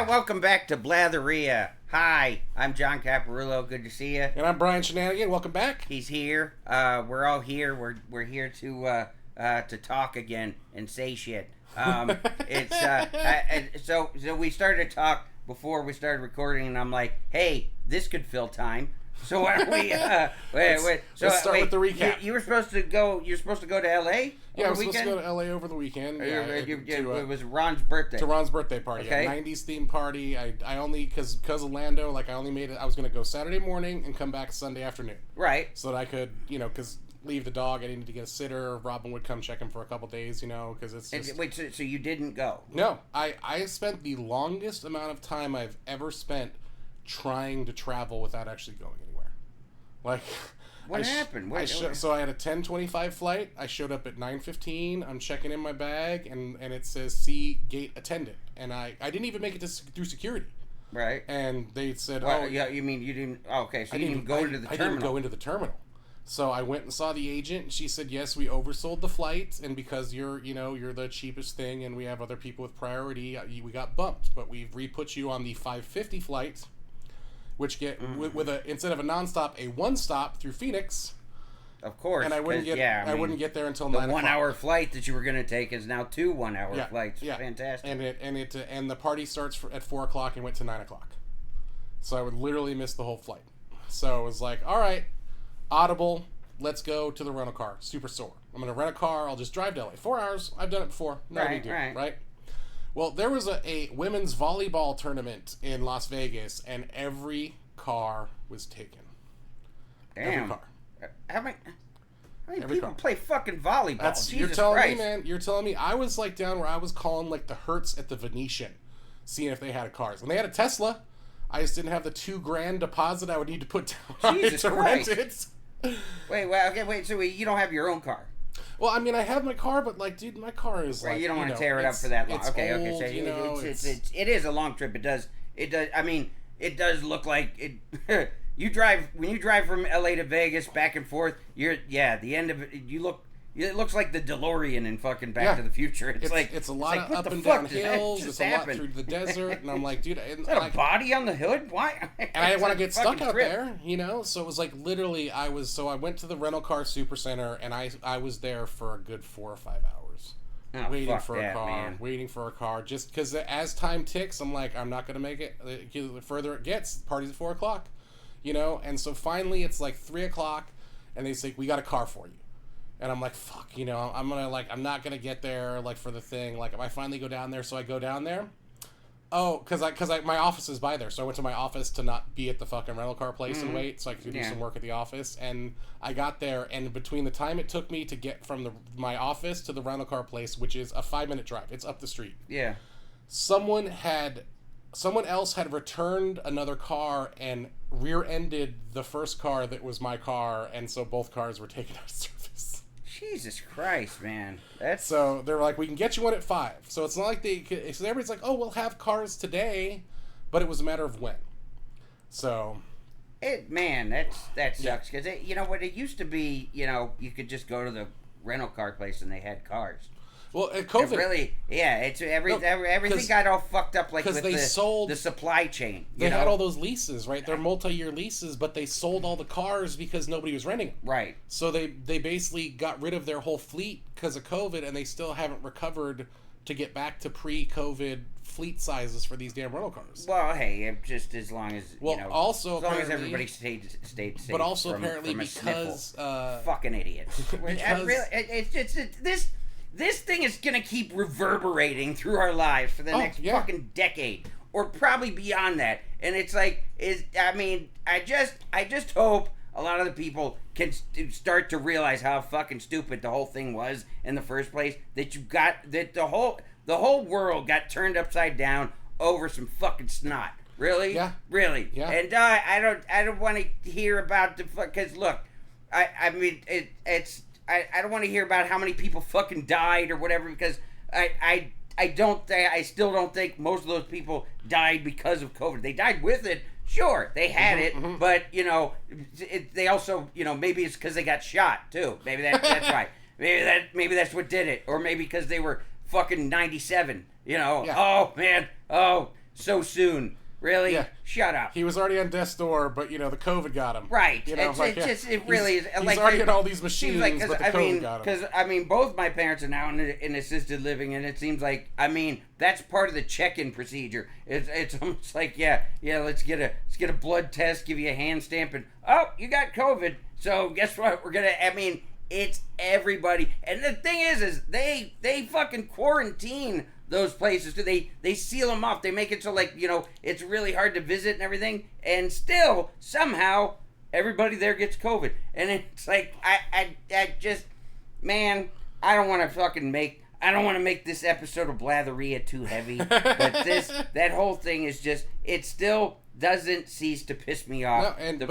Welcome back to Blatherrhea. Hi, I'm John Caparulo. Good to see you. And I'm Brian Shinanigan. Welcome back. He's here. We're all here. We're here to talk again and say shit. So we started to talk before we started recording, and I'm like, hey, this could fill time. So why don't we? Let's start with the recap. You were supposed to go. You're supposed to go to L.A. Yeah, I was supposed to go to L.A. over the weekend. It was Ron's birthday. To Ron's birthday party. Okay. A 90s themed party. I only because of Lando. Like I only made it. I was gonna go Saturday morning and come back Sunday afternoon. Right. So that I could, because leave the dog. I needed to get a sitter. Robin would come check him for a couple days. Because it's just... Wait, so you didn't go? No, I spent the longest amount of time I've ever spent trying to travel without actually going anywhere. Like, what happened? So I had a 10:25 flight. I showed up at 9:15. I'm checking in my bag, and it says "See gate attendant," and I didn't even make it through security. Right. And they said, well, yeah, you mean you didn't? Oh, okay, so you didn't go into the terminal. I didn't go into the terminal. So I went and saw the agent, and she said, yes, we oversold the flight, and because you're the cheapest thing, and we have other people with priority, we got bumped, but we've re-put you on the 5:50 flight. Which get with instead of a nonstop, a one stop through Phoenix. Of course, and I wouldn't get there until 9 o'clock. The 1 hour flight that you were going to take is now 2 1 hour flights. Yeah, fantastic. And the party starts at 4 o'clock and went to 9 o'clock. So I would literally miss the whole flight. So it was like, all right, Audible, let's go to the rental car. Super sore. I'm going to rent a car. I'll just drive to LA. 4 hours. I've done it before. No big deal, right? Well, there was a women's volleyball tournament in Las Vegas, and every car was taken. Damn. Every car. How many people play fucking volleyball? Jesus you're telling Christ. me, man. You're telling me. I was like down where I was calling like the Hertz at the Venetian, seeing if they had cars. When they had a Tesla, I just didn't have the $2,000 deposit I would need to put down Jesus to Christ. rent it. Wait. So you don't have your own car? Well, I mean, I have my car, but like, dude, my car is like, you don't want to tear it up for that long. Okay. Old, So it is a long trip. It does. I mean, it does look like it. When you drive from LA to Vegas back and forth. The end of it. It looks like the DeLorean in fucking Back to the Future. It's a lot of up and down hills. It's a lot through the desert, and I'm like, dude, is that a body on the hood? Why? And I didn't want to get stuck out there, So it was like literally, I went to the rental car super center, and I was there for a good 4 or 5 hours, waiting for a car, just because as time ticks, I'm like, I'm not gonna make it. The further it gets, the party's at 4 o'clock, and so finally it's like 3 o'clock, and they say, we got a car for you. And I'm like, fuck, I'm not gonna get there for the thing. Like, if I finally go down there, so I go down there. Oh, because my office is by there, so I went to my office to not be at the fucking rental car place and wait, so I could do some work at the office. And I got there, and between the time it took me to get from my office to the rental car place, which is a 5-minute drive, it's up the street. Yeah. Someone else had returned another car and rear-ended the first car that was my car, and so both cars were taken out of service. Jesus Christ, man. So they're like, we can get you one at 5. So it's not like so everybody's like, oh, we'll have cars today, but it was a matter of when. So. That sucks. Because, it used to be, you could just go to the rental car place and they had cars. Well, COVID. Everything got all fucked up with they sold the supply chain. They had all those leases, right? They're multi-year leases, but they sold all the cars because nobody was renting them. Right. So they basically got rid of their whole fleet because of COVID, and they still haven't recovered to get back to pre-COVID fleet sizes for these damn rental cars. Well, hey, just as long as also as long as everybody stayed safe. But also apparently because fucking idiots. This thing is gonna keep reverberating through our lives for the next fucking decade, or probably beyond that. And it's like, I just hope a lot of the people can start to realize how fucking stupid the whole thing was in the first place. That the whole world got turned upside down over some fucking snot. Really? Yeah. Really? Yeah. And I don't want to hear about the because look, I don't want to hear about how many people fucking died or whatever, because I still don't think most of those people died because of COVID. They died with it. Sure, they had it, but they also, maybe it's because they got shot too. Maybe that's right. Maybe that's what did it, or maybe because they were fucking 97. Oh man, so soon. Really? Yeah. Shut up. He was already on death's door, but, the COVID got him. Right. You know, it really is. He's already in all these machines, but the COVID got him. Because, both my parents are now in assisted living, and it seems like, that's part of the check-in procedure. It's almost like, let's get a blood test, give you a hand stamp, and, oh, you got COVID. So, guess what? We're going to, it's everybody. And the thing is they fucking quarantine those places too. They seal them off. They make it so it's really hard to visit and everything. And still somehow everybody there gets COVID. And it's like I just, man, I don't want to make this episode of Blatherrhea too heavy. But that whole thing is just, it still doesn't cease to piss me off. No,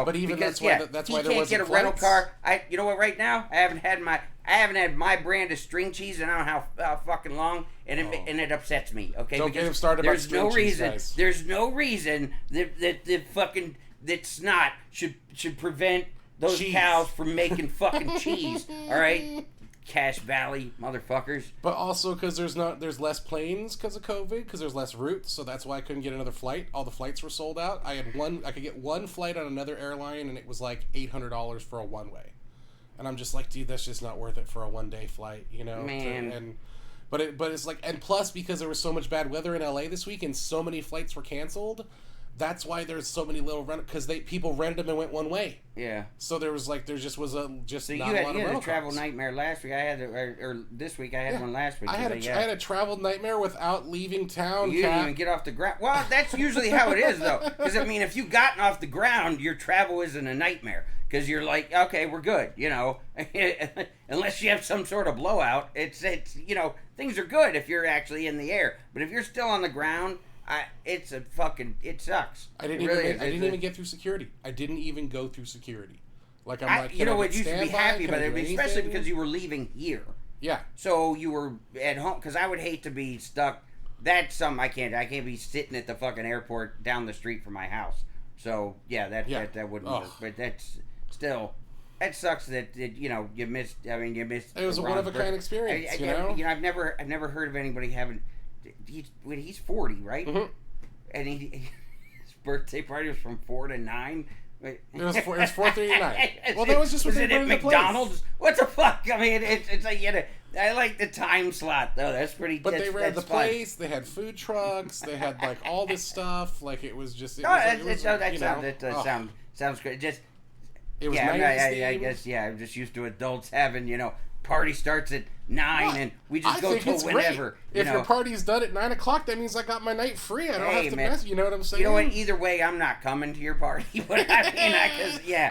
but even because, that's why there wasn't can't get a rental car. You know what? Right now, I haven't had my brand of string cheese in I don't know how fucking long, and it upsets me. Okay, don't get him started about string cheese, guys. There's no reason that snot should prevent those cows from making fucking cheese. All right. Cache Valley motherfuckers. But also because there's less planes because of COVID, because there's less routes, so that's why I couldn't get another flight. All the flights were sold out. I could get one flight on another airline, and it was like $800 for a one-way. And I'm just like, dude, that's just not worth it for a one-day flight, Man. But it's like, and plus because there was so much bad weather in LA this week and so many flights were canceled. That's why there's so many little because people rented them and went one way. Yeah. So there just was not a lot of rental cars. You had a travel nightmare last week. I had or this week. I had one last week. I had a travel nightmare without leaving town. You didn't even get off the ground. Well, that's usually how it is though. Because if you've gotten off the ground, your travel isn't a nightmare. Because you're like, okay, we're good. Unless you have some sort of blowout, it's things are good if you're actually in the air. But if you're still on the ground. It sucks. I didn't even get through security. I didn't even go through security. You should be happy about it, especially because you were leaving here. Yeah. So you were at home, because I would hate to be stuck. That's something I can't. I can't be sitting at the fucking airport down the street from my house. So that wouldn't work. But that's still. That sucks that you missed. You missed. It was a one of a kind experience. I've never heard of anybody having. He's 40, right? Mm-hmm. And his birthday party was from 4 to 9. It was 4:30 to 9. Well, that was just was it at McDonald's? What the fuck? It's like I like the time slot though. That's pretty. But they ran the place. They had food trucks. They had all this stuff. It was just. Sounds great. Just. It was I guess I'm just used to adults having party starts at 9 and we just go till whenever. If your party's done at 9 o'clock, that means I got my night free. I don't have to mess. You know what I'm saying? You know what? Either way, I'm not coming to your party. But I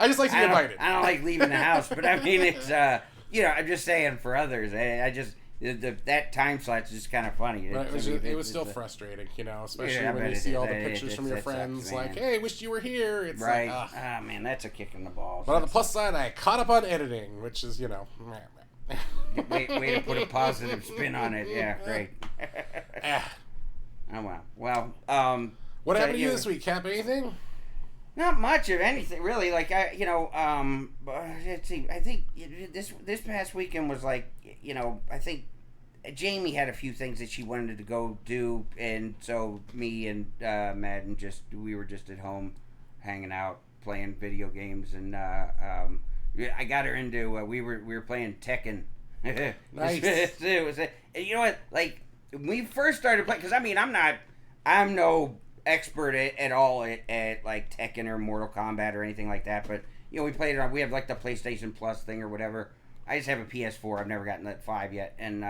just like to get invited. I don't like leaving the house, but it's I'm just saying for others. I just that time slot's just kind of funny. Right, it was still frustrating, especially when you see all the pictures from your friends. Sucks, hey, wished you were here. It's right. Man, that's a kick in the balls. But on the plus side, I caught up on editing, which is way to put a positive spin on it. Yeah, great. Oh wow. Well, what happened to you this week, Cap? Anything? Not much of anything, really. Let's see. I think this past weekend was I think Jamie had a few things that she wanted to go do, and so me and Matt and we were just at home, hanging out, playing video games, and I got her into. We were playing Tekken. Nice. It was you know what? When we first started playing, because I'm no expert at all at Tekken or Mortal Kombat or anything like that. But we played it on. We have the PlayStation Plus thing or whatever. I just have a PS4. I've never gotten that 5 yet, and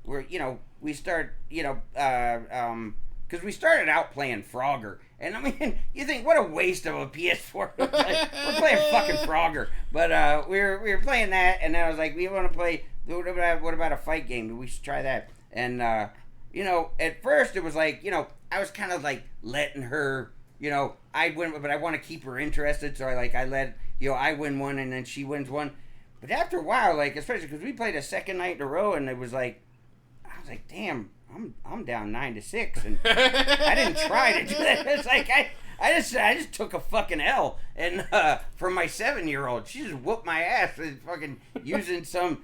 we start because we started out playing Frogger, and you think what a waste of a PS4. We're playing fucking Frogger, but we were playing that, and then I was like, we want to play. What about a fight game? We should try that. And at first it was I was kind of letting her. I win, but I want to keep her interested, so I let I win one, and then she wins one. But after a while, especially because we played a second night in a row, and it was I was like, damn. I'm down 9-6, and I didn't try to do that. It's I just took a fucking L, and from my 7-year-old, she just whooped my ass with fucking using some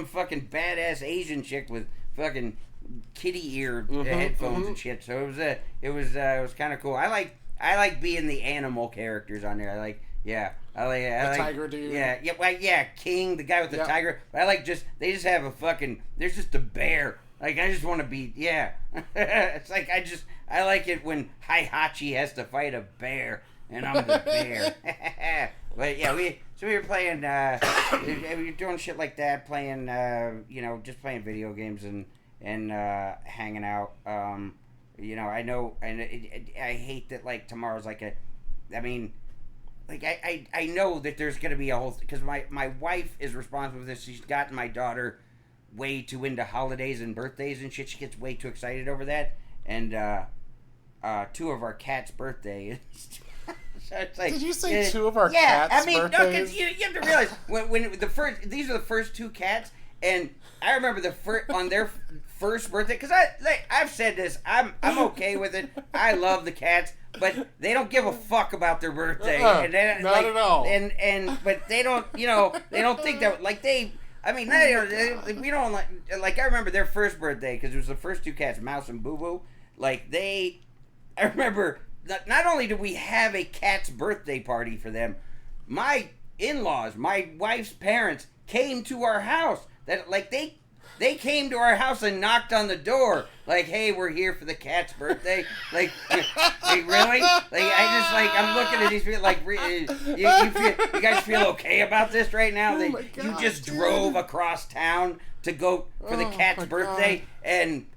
fucking badass Asian chick with fucking kitty ear headphones and shit. So it was kind of cool. I like being the animal characters on there. I like tiger dude. Yeah, King, the guy with the tiger. But they just have a fucking. There's just a bear. Like I just want to be. Yeah, it's like I like it when Heihachi has to fight a bear and I'm the bear. But yeah, we were playing. We were doing shit like that, playing. Just playing video games and hanging out. I know, and I hate that. Like tomorrow's like a. I mean, like I know that there's gonna be a whole because my wife is responsible for this. She's gotten my daughter way too into holidays and birthdays and shit. She gets way too excited over that. And 2 of our cats' birthdays. So it's like, did you say 2 of our cats' birthdays? No, because you have to realize when these are the first 2 cats, and I remember on their first birthday because I've said this. I'm okay with it. I love the cats, but they don't give a fuck about their birthday. And not at all. But they don't they don't think that like they. I mean, we don't like. I remember their first birthday because it was the first 2 cats, Mouse and Boo Boo. I remember. Not only did we have a cat's birthday party for them, my in-laws, my wife's parents, came to our house. They came to our house and knocked on the door. Like, hey, we're here for the cat's birthday. Like really? I'm looking at these people like, you guys feel okay about this right now? You just drove across town to go for the cat's birthday, God. And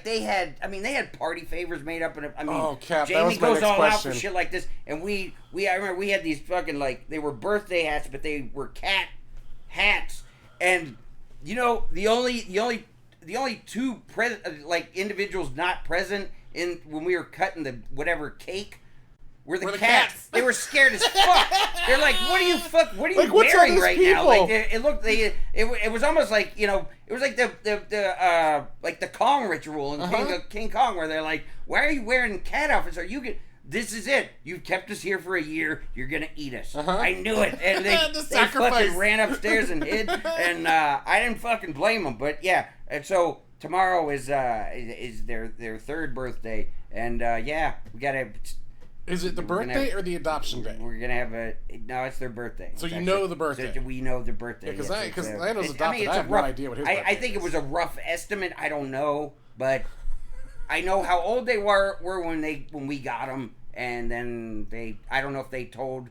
they had party favors made up, and Cap, Jamie goes all out for shit like this, and I remember we had these fucking they were birthday hats, but they were cat hats, and the only 2 individuals not present in when we were cutting the whatever cake. Were the cats. They were scared as fuck. They're like, what are you wearing right now? Like it was almost like, it was like the Kong ritual in King Kong where they're like, why are you wearing cat outfits? This is it. You've kept us here for a year. You're gonna eat us. I knew it. And they fucking ran upstairs and hid. And I didn't fucking blame them. But yeah. And so tomorrow is their 3rd birthday. And we gotta. Is it the birthday or the adoption day? We're gonna have no. It's their birthday. So you know the birthday. So we know the birthday. Because Lando's adopted. I have no idea what his birthday I think it was a rough estimate. I don't know, but I know how old they were when we got them, and then I don't know if they told.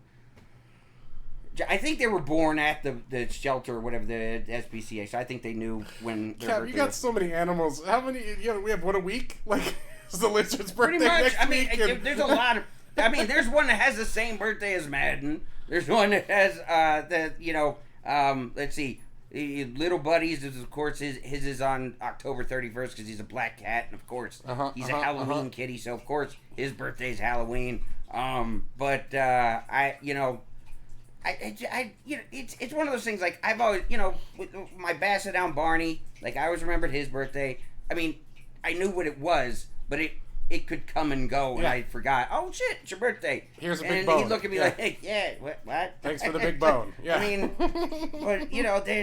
I think they were born at the shelter or whatever, the SPCA. So I think they knew when. Cap, you got so many animals. How many? We have a week. Like it's the lizard's birthday. Pretty much. Next week there's a lot of. There's one that has the same birthday as Madden. There's one that has let's see, Little Buddies is of course his is on October 31st because he's a black cat, and of course he's a Halloween kitty, so of course his birthday's Halloween. It's one of those things like I've always with my Basset Hound Barney, like I always remembered his birthday. I mean, I knew what it was, but it could come and go, and I forgot. Oh shit, it's your birthday. Here's a big bone. And he'd look at me like, hey, yeah, what? Thanks for the big bone. Yeah. I mean, but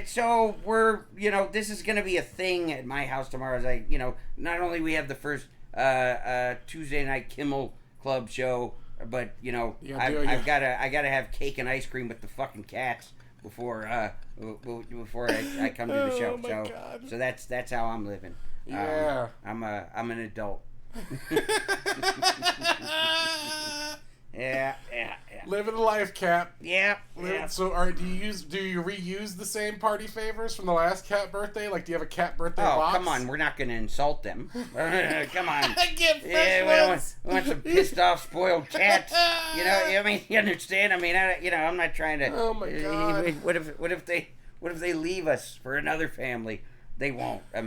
so we're this is gonna be a thing at my house tomorrow. Is like not only we have the first Tuesday night Kimmel Club show, but I gotta have cake and ice cream with the fucking cats before I come to the show. So that's how I'm living. Yeah. I'm an adult. Yeah. Living a life, Cap. Yeah. So, do you reuse the same party favors from the last cat birthday? Like, do you have a cat birthday box? Oh, come on, we're not gonna insult them. Come on. We want some pissed off, spoiled cats. You understand? I'm not trying to. Oh my God. What if they leave us for another family? They won't. They're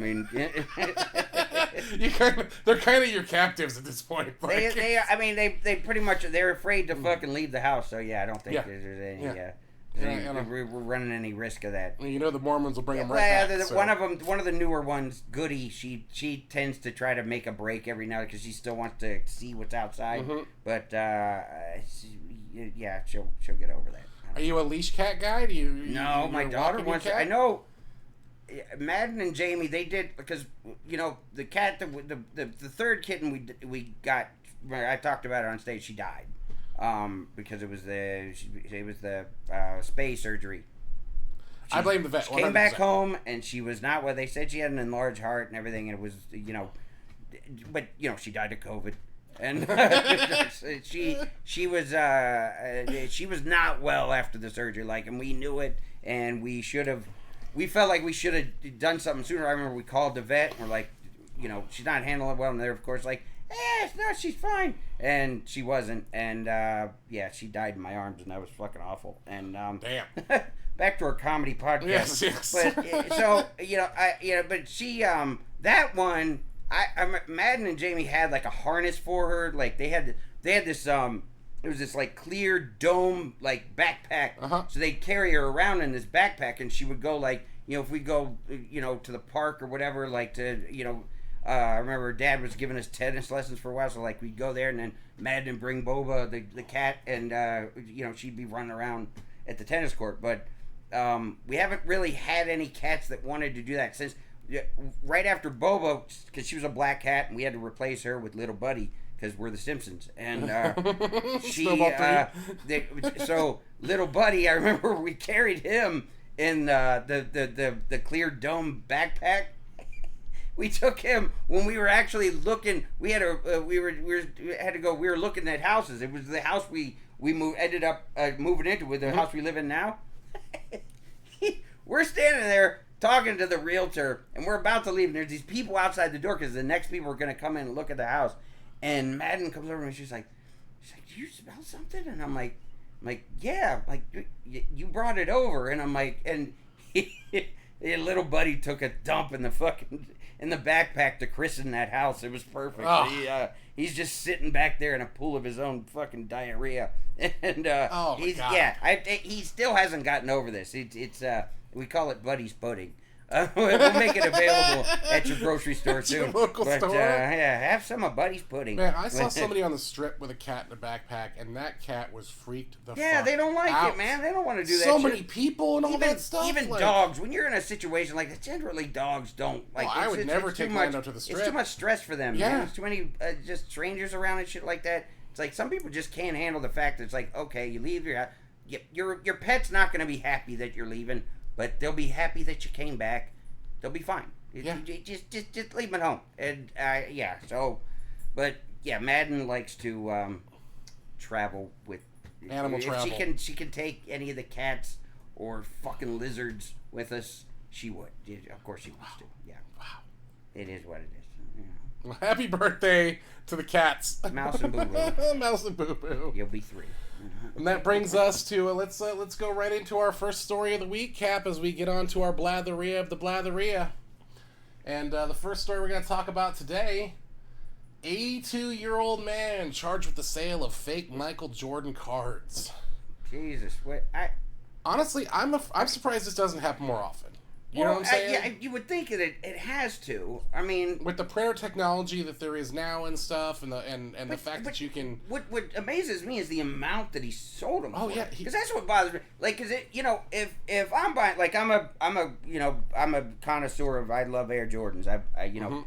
kind of your captives at this point. Like. They pretty much they're afraid to fucking leave the house. So yeah, I don't think there's any. We're running any risk of that. Well, the Mormons will bring them right back. One of the newer ones, Goody, she tends to try to make a break every now because she still wants to see what's outside. Mm-hmm. But she'll get over that. Are you a leash cat guy? No, my daughter wants. I know. Madden and Jamie, they did, because the cat, the third kitten we got, I talked about it on stage. She died because it was the spay surgery. I blame the vet. She came back home and she was not what they said. She had an enlarged heart and everything, and it was but she died of COVID. And she was not well after the surgery, and we knew it, and we felt like we should have done something sooner. I remember we called the vet and we're like, she's not handling it well, and they're of course like, no, she's fine, and she wasn't, and she died in my arms, and that was fucking awful. And damn. Back to our comedy podcast. Yes. But so but she that one. Madden and Jamie had like a harness for her. Like they had this it was this like clear dome like backpack. Uh-huh. So they'd carry her around in this backpack, and she would go like if we go to the park or whatever, like to I remember Dad was giving us tennis lessons for a while, so like we'd go there, and then Madden would bring Boba the cat, and she'd be running around at the tennis court. But we haven't really had any cats that wanted to do that since. Right after Bobo, because she was a black cat, and we had to replace her with Little Buddy because we're the Simpsons, and so Little Buddy, I remember we carried him in the clear dome backpack. We took him when we were actually looking. We were looking at houses. It was the house we ended up moving into with the house we live in now. We're standing there talking to the realtor, and we're about to leave, and there's these people outside the door because the next people are going to come in and look at the house. And Madden comes over and she's like, do you smell something? And I'm like, yeah, like you brought it over. And I'm like, and Little Buddy took a dump in the backpack to christen that house. It was perfect. Oh. He's just sitting back there in a pool of his own fucking diarrhea, and oh my God. He still hasn't gotten over this. It's we call it Buddy's pudding. We'll make it available at your grocery store too. Your local store. Have some of Buddy's pudding. Man, I saw somebody on the strip with a cat in a backpack, and that cat was freaked the fuck they don't like out. it, man. They don't want to do that. So many people and all that stuff. Even dogs. When you're in a situation like that, generally dogs don't like. I would never take Lando to the strip. It's too much stress for them. Yeah. Man. There's too many just strangers around and shit like that. It's like some people just can't handle the fact that it's like, okay, you leave your pet's not going to be happy that you're leaving, but they'll be happy that you came back. They'll be fine. Yeah. Just leave them at home. And Madden likes to travel with animal travel. She can take any of the cats or fucking lizards with us. She would. Of course she wants to. Yeah. Wow. It is what it is. Yeah. Well, happy birthday to the cats. Mouse and Boo Boo. Mouse and Boo Boo. You'll be 3. And that brings us to let's go right into our first story of the week, Cap, as we get on to our Blatherrhea of the Blatherrhea. And the first story we're going to talk about today, 82-year-old man charged with the sale of fake Michael Jordan cards. Jesus, what? Honestly, I'm surprised this doesn't happen more often. You know what I'm saying? Yeah, you would think that it has to. I mean, with the prayer technology that there is now and stuff, and the fact that you can. What amazes me is the amount that he sold them. Oh for. yeah, because that's what bothers me. Like, cause if I'm buying, like, I'm a connoisseur of, I love Air Jordans.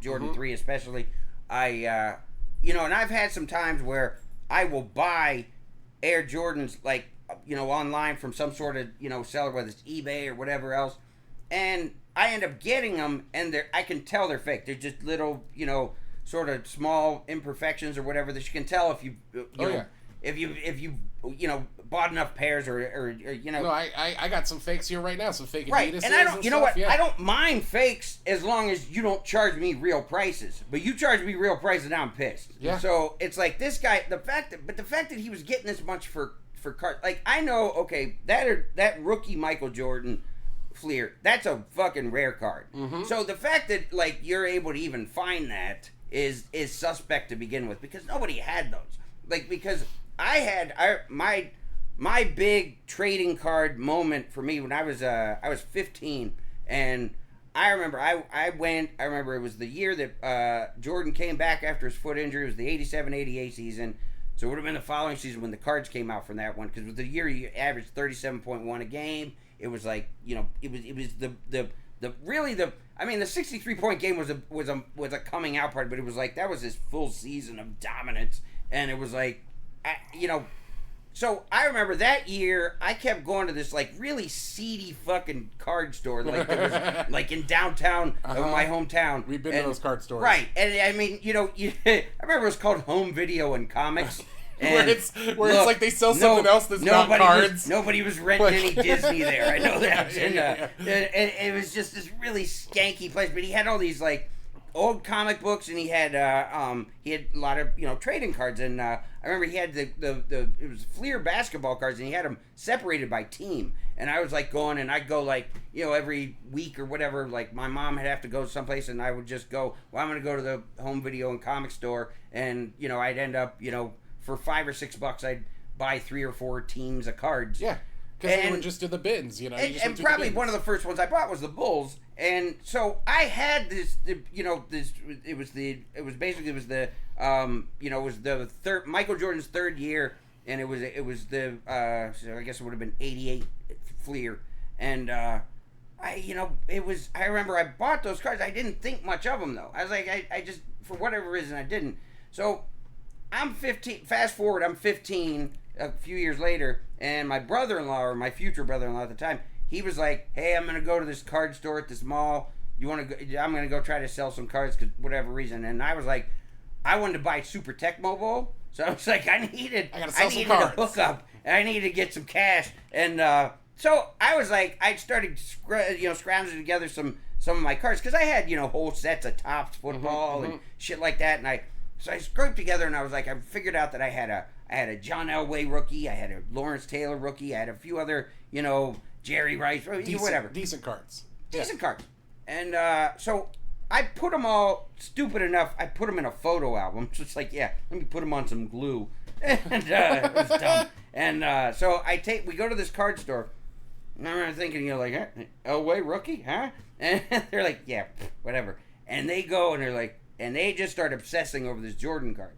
Jordan 3 especially. And I've had some times where I will buy Air Jordans, like, online from some sort of seller, whether it's eBay or whatever else. And I end up getting them, and I can tell they're fake. They're just little, sort of small imperfections or whatever that you can tell if if you bought enough pairs or. No, I got some fakes here right now, some fake Adidas. Right, and I don't. I don't mind fakes as long as you don't charge me real prices. But you charge me real prices, now I'm pissed. Yeah. So it's like this guy. The fact that he was getting this much for cards, like, I know, okay, that rookie Michael Jordan Fleer, that's a fucking rare card. Mm-hmm. So the fact that, like, you're able to even find that is suspect to begin with, because nobody had those. Like, because my big trading card moment for me when I was 15, and I remember I remember it was the year that Jordan came back after his foot injury. It was the 87-88 season. So it would have been the following season when the cards came out from that one, because it was the year he averaged 37.1 a game. It was like, it was the 63-point game was a coming out party, but it was like that was his full season of dominance, and it was like, So I remember that year I kept going to this like really seedy fucking card store, like that was like in downtown of my hometown. We've been to those card stores, right? And I mean, I remember it was called Home Video and Comics. Where it's like they sell something else that's not cards. Nobody was renting any Disney there. I know that. And it was just this really skanky place. But he had all these like old comic books, and he had a lot of trading cards. And I remember he had the it was Fleer basketball cards, and he had them separated by team. And I was like going, and I'd go like every week or whatever. Like my mom had to go someplace, and I would just go. Well, I'm going to go to the Home Video and Comic store, and I'd end up for $5 or $6, I'd buy 3 or 4 teams of cards. Yeah, because they were just in the bins, And probably one of the first ones I bought was the Bulls, and so I had this. It was the third Michael Jordan's third year, and it was the so I guess it would have been '88 Fleer, and I remember I bought those cards. I didn't think much of them though. I was like I just for whatever reason I didn't. So I'm 15. Fast forward, I'm 15 a few years later, and my brother-in-law, or my future brother-in-law at the time, he was like, "Hey, I'm gonna go to this card store at this mall. You want to go? I'm gonna go try to sell some cards, cause whatever reason." And I was like, I wanted to buy Super Tech Mobile, so I was like, I needed a hookup, and I needed to get some cash, and so I was like, I started scrounging together some of my cards, because I had whole sets of Topps football and shit like that, and So I scraped together, and I was like, I figured out that I had a John Elway rookie, I had a Lawrence Taylor rookie, I had a few other, Jerry Rice, whatever. Decent cards. Decent cards. And so I put them all, stupid enough, I put them in a photo album. So it's like, yeah, let me put them on some glue. And it was dumb. And so we go to this card store, and I remember thinking, Elway rookie, huh? And they're like, yeah, whatever. And they go, and they're like, and they just start obsessing over this Jordan card.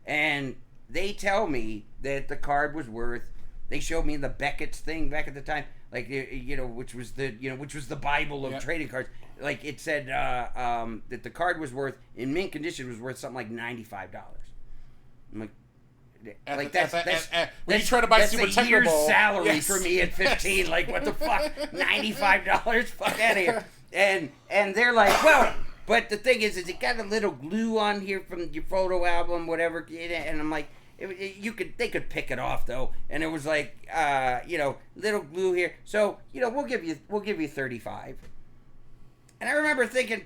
And they tell me that the card was worth, they showed me the Beckett's thing back at the time, like, which was the Bible of trading cards. Like, it said that the card was worth, in mint condition, was worth something like $95. I'm like, when you try to buy Super Techno Ball, that's a year's salary for me at 15. Like, what the fuck? $95? Fuck out of here. And they're like, well... But the thing is it got a little glue on here from your photo album, whatever. And I'm like, they could pick it off though. And it was like, little glue here. So we'll give you 35. And I remember thinking,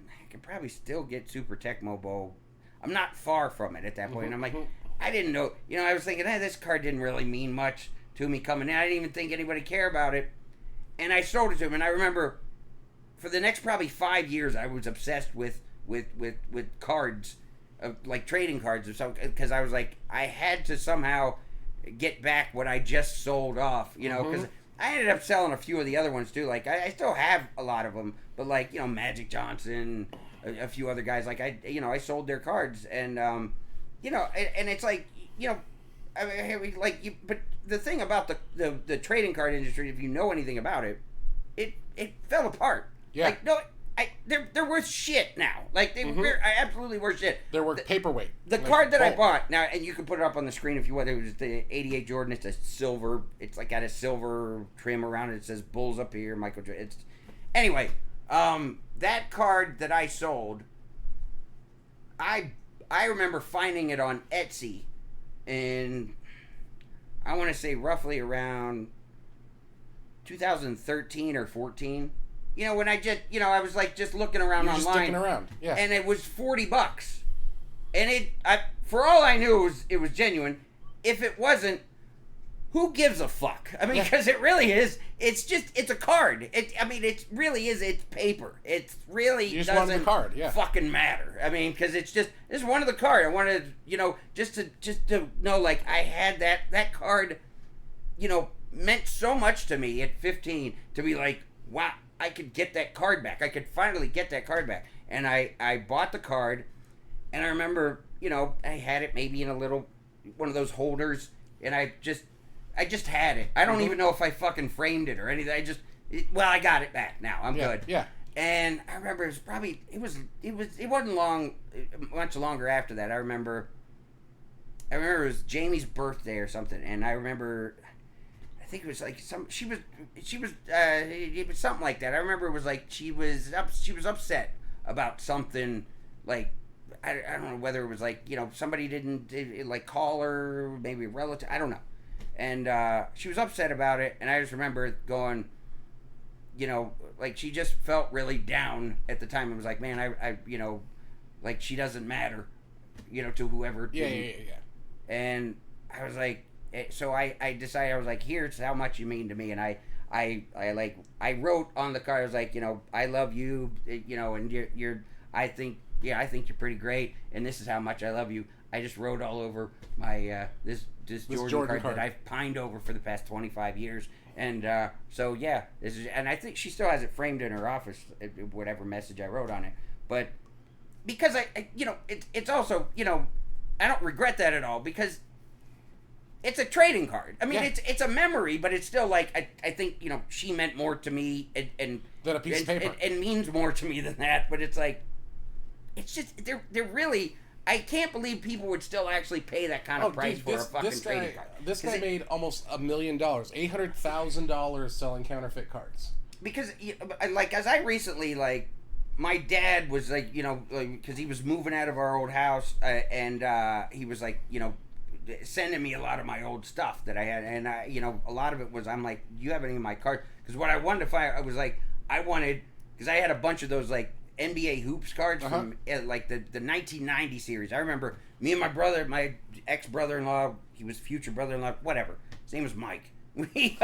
I could probably still get Super Tech Mobile. I'm not far from it at that point. And I'm like, I didn't know. I was thinking, this card didn't really mean much to me coming in. I didn't even think anybody cared about it. And I sold it to him. And I remember, for the next probably 5 years, I was obsessed with cards, like trading cards or something, because I was like, I had to somehow get back what I just sold off, because I ended up selling a few of the other ones too. Like I still have a lot of them, but like Magic Johnson, a few other guys, like I sold their cards, and and it's like but the thing about the trading card industry, if you know anything about it, it fell apart. Yeah. Like, no, they're worth shit now. Like, I absolutely worth shit. They're worth paperweight. The card that I bought, now, and you can put it up on the screen if you want, it was the 88 Jordan. It's a silver, it's like got a silver trim around it. It says Bulls up here, Michael Jordan. Anyway, that card that I sold, I remember finding it on Etsy, and I want to say roughly around 2013 or 14. When I just, I was like just looking around online. Just sticking around, yeah. And it was $40, and for all I knew, it was genuine. If it wasn't, who gives a fuck? I mean, because it really is. It's a card. It really is. It's paper. It really doesn't fucking matter. I mean, because it's one of the card. I wanted, just to know, like, I had that card, meant so much to me at 15 to be like, wow, I could get that card back. I could finally get that card back. And I bought the card, and I remember, I had it maybe in a little, one of those holders, and I just had it. I don't even know if I fucking framed it or anything. Well, I got it back now. I'm good. Yeah. And I remember it wasn't much longer after that. I remember it was Jamie's birthday or something, and I remember, I think it was like it was something like that. I remember it was like she was upset about something, like I don't know whether it was like, somebody didn't like call her, maybe a relative, I don't know, and she was upset about it, and I just remember going, like she just felt really down at the time. It was like, man, I like she doesn't matter, to whoever. Yeah. And I was like, so I decided, I was like, here's how much you mean to me, and I wrote on the card, I was like, I love you, and you're I think you're pretty great, and this is how much I love you. I just wrote all over my this Jordan card that I've pined over for the past 25 years. And so yeah, and I think she still has it framed in her office, whatever message I wrote on it. But because it's also, I don't regret that at all, because it's a trading card. I mean, it's a memory, but it's still like, I think, she meant more to me and than a piece of paper, and means more to me than that. But it's like, it's just they're really. I can't believe people would still actually pay that kind of price for a fucking trading card. This guy made almost $1 million, $800,000 selling counterfeit cards. Because, like, as I recently, like, my dad was like, because he was moving out of our old house, and he was like, sending me a lot of my old stuff that I had, and a lot of it was, I'm like, you have any of my cards? Because what I wanted to find, I was like, because I had a bunch of those, like, NBA hoops cards from like the 1990 series. I remember me and my brother, my ex-brother-in-law, he was future brother-in-law, whatever. His name was Mike. We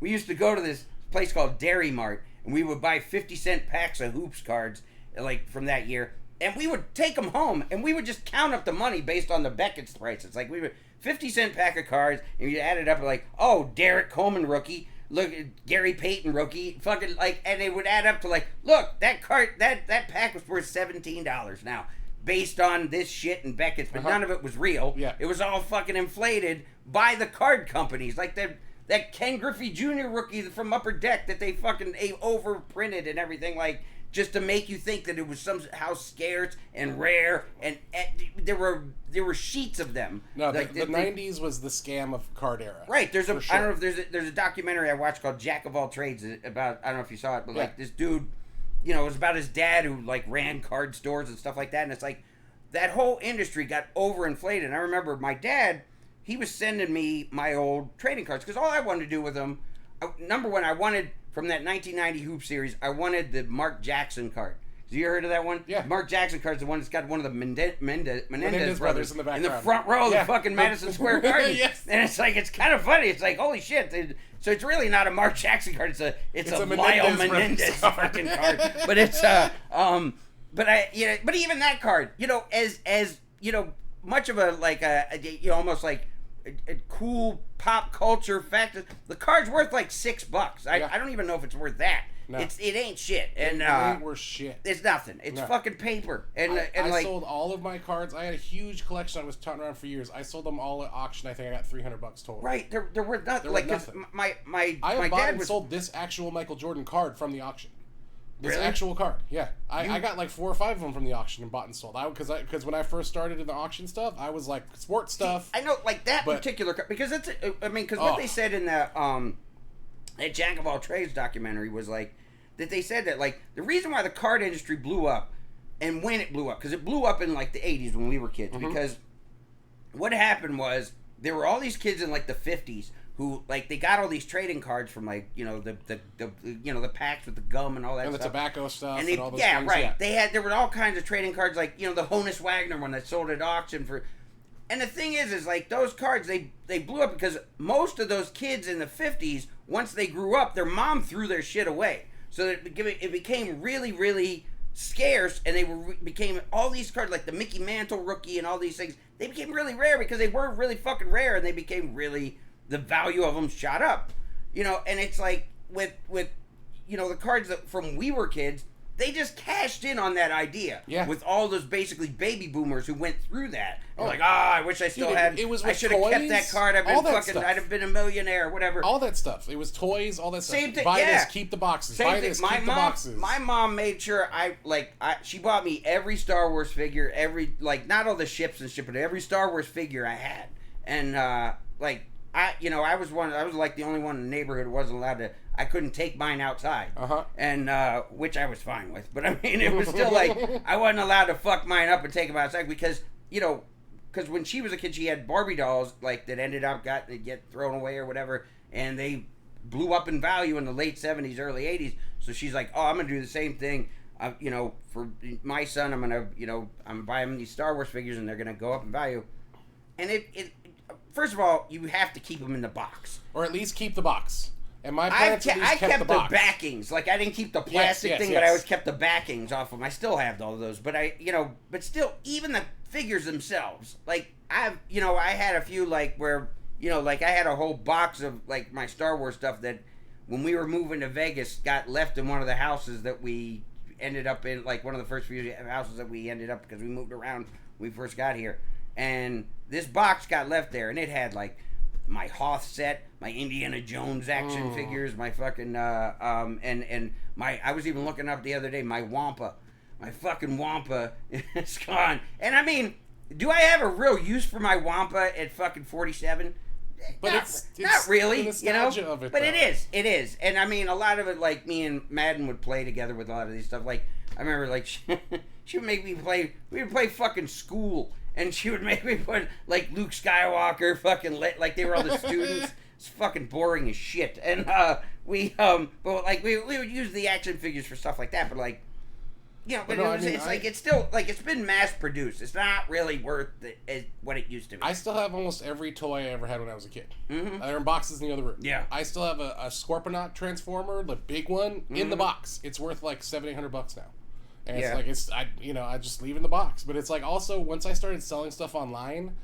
used to go to this place called Dairy Mart, and we would buy 50-cent packs of hoops cards, like, from that year, and we would take them home, and we would just count up the money based on the Beckett's prices. Like, we would 50-cent pack of cards, and you add it up, like, oh, Derek Coleman rookie. Look, Gary Payton rookie, fucking, like, and it would add up to, like, look, that card, that pack was worth $17 now, based on this shit and Beckett's, but none of it was real. Yeah. It was all fucking inflated by the card companies, like that Ken Griffey Jr. rookie from Upper Deck that they fucking overprinted and everything, like, just to make you think that it was somehow scarce and rare, and there were sheets of them. No, like, the 90s was the scam of card era. Right, I don't know if there's a documentary I watched called Jack of All Trades about, I don't know if you saw it, but like this dude, it was about his dad who like ran card stores and stuff like that, and it's like that whole industry got overinflated. And I remember my dad, he was sending me my old trading cards, because all I wanted to do with them, number one, I wanted, from that 1990 Hoop series, I wanted the Mark Jackson card. Have you heard of that one? Yeah. Mark Jackson card's the one that's got one of the Menendez brothers in the background. In the front row of the fucking Madison Square Garden. Yes. And it's like, it's kind of funny. It's like, holy shit. So it's really not a Mark Jackson card. It's a Lyle Menendez fucking card. But it's, but even that card, as much of a, like, almost like, a cool pop culture factor. The card's worth like $6. I don't even know if it's worth that. No. It ain't shit. And it ain't worth shit. It's nothing. It's fucking paper. And I sold all of my cards. I had a huge collection I was toting around for years. I sold them all at auction. I think I got $300 total. Right. There were nothing. Like, nothing. My I dad sold this actual Michael Jordan card from the auction. This really? actual card, yeah. I got like 4 or 5 of them from the auction and bought and sold. Because when I first started in the auction stuff, I was like, sports stuff. I know, like that particular card, because it's, because what they said in that Jack of All Trades documentary was like, that they said that, like, the reason why the card industry blew up, and when it blew up, because it blew up in like the 80s when we were kids, because what happened was, there were all these kids in like the 50s who, like, they got all these trading cards from, like, the packs with the gum and all that and stuff. And the tobacco stuff and all those things. Right. Yeah. There were all kinds of trading cards, like, the Honus Wagner one that sold at auction for... And the thing is like, those cards, they blew up because most of those kids in the 50s, once they grew up, their mom threw their shit away. So it became really, really scarce, and they became all these cards, like the Mickey Mantle rookie and all these things, they became really rare because they were really fucking rare, and they became really... the value of them shot up, and it's like with the cards that from we were kids, they just cashed in on that idea. Yeah. With all those basically baby boomers who went through that. Like, I wish I still had. It was I should have kept that card. I'd have been a millionaire, whatever. All that stuff. It was toys, all that stuff. Same thing. Buy this, keep the boxes. Buy this, keep the boxes. My mom made sure she bought me every Star Wars figure, not all the ships and shit, but every Star Wars figure I had. And I was like the only one in the neighborhood who wasn't allowed to. I couldn't take mine outside, and which I was fine with. But I mean, it was still like I wasn't allowed to fuck mine up and take them outside because when she was a kid, she had Barbie dolls that ended up get thrown away or whatever, and they blew up in value in the late 70s, early 80s. So she's like, I'm gonna do the same thing. For my son, I'm gonna buy him these Star Wars figures, and they're gonna go up in value. And it first of all, you have to keep them in the box, or at least keep the box. And my parents I kept the backings. I didn't keep the plastic thing, but I always kept the backings off them. I still have all of those, but but still, even the figures themselves. I had a few where I had a whole box of my Star Wars stuff that when we were moving to Vegas got left in one of the houses that we ended up in, one of the first few houses that we ended up because we moved around when we first got here, and this box got left there, and it had my Hoth set, my Indiana Jones action figures, my fucking and my I was even looking up the other day my fucking Wampa is gone. And I mean, do I have a real use for my Wampa at fucking 47? But it's not really, of it, but it is, and I mean a lot of it. Me and Madden would play together with a lot of these stuff. I remember she would make me play. We would play fucking school. And she would make me put Luke Skywalker, fucking they were all the students. It's fucking boring as shit. And we would use the action figures for stuff like that. But it's still it's been mass produced. It's not really worth what it used to be. I still have almost every toy I ever had when I was a kid. Mm-hmm. They're in boxes in the other room. Yeah, I still have a Scorponaut Transformer, the big one, in the box. It's worth $700-800 now. And it's I just leave it in the box. But it's also once I started selling stuff online,